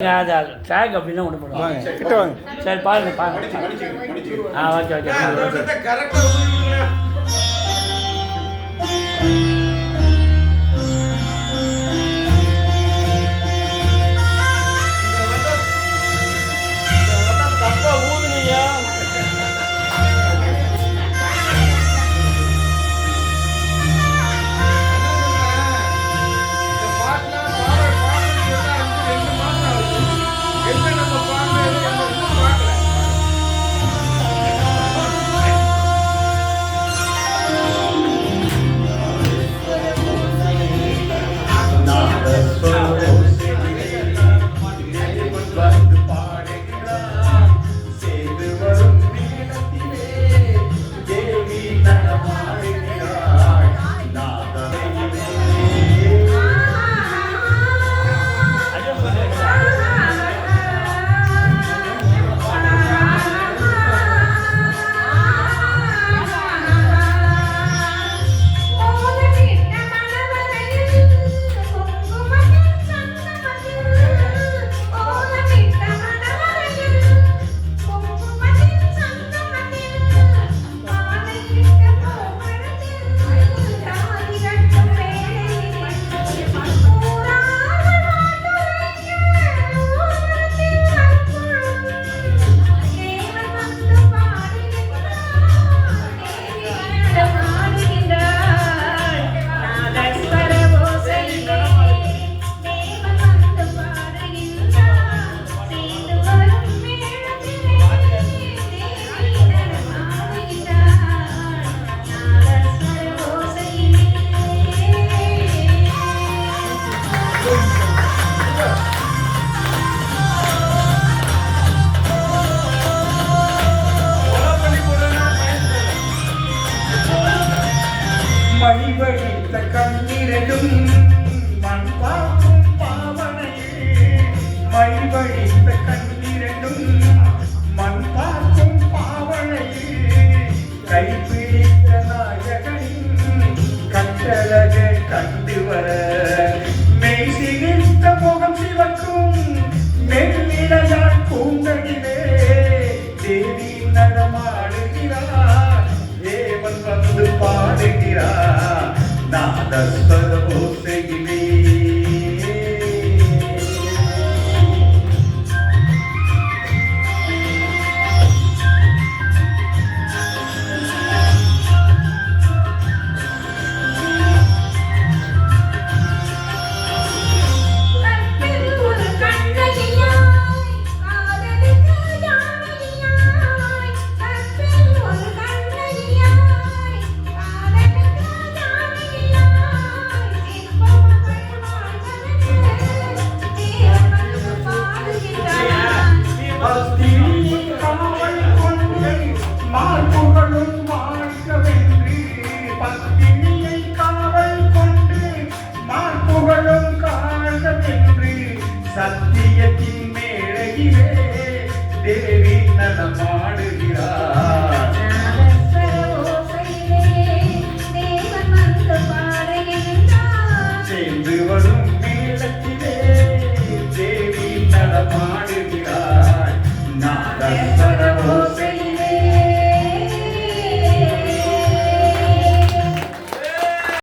Track அப்படின்னா ஒன்று பண்ணுவாங்க. சரி பாருங்க பாருங்க. Okay okay. மைவழித்த கண்ணீரலும் மண் பார்க்கும் பாவனையே, மைவழித்த கண்ணீரலும் மண் பார்க்கும் பாவனையே, கைப்பிடித்த நாயகனின் கட்டழக கண்டு வர மெய் சிகித்த முகம் சிவக்கும் மெல்லிடையாள் பூந்தகிலே தேவி நடமாடுகிறார், தேவன் வந்து பாடுகிறார் நாதஸ்வர ஓசையிலே. சத்தியத்தின் மேடையிலே தேவி நடமாடுகிறார்.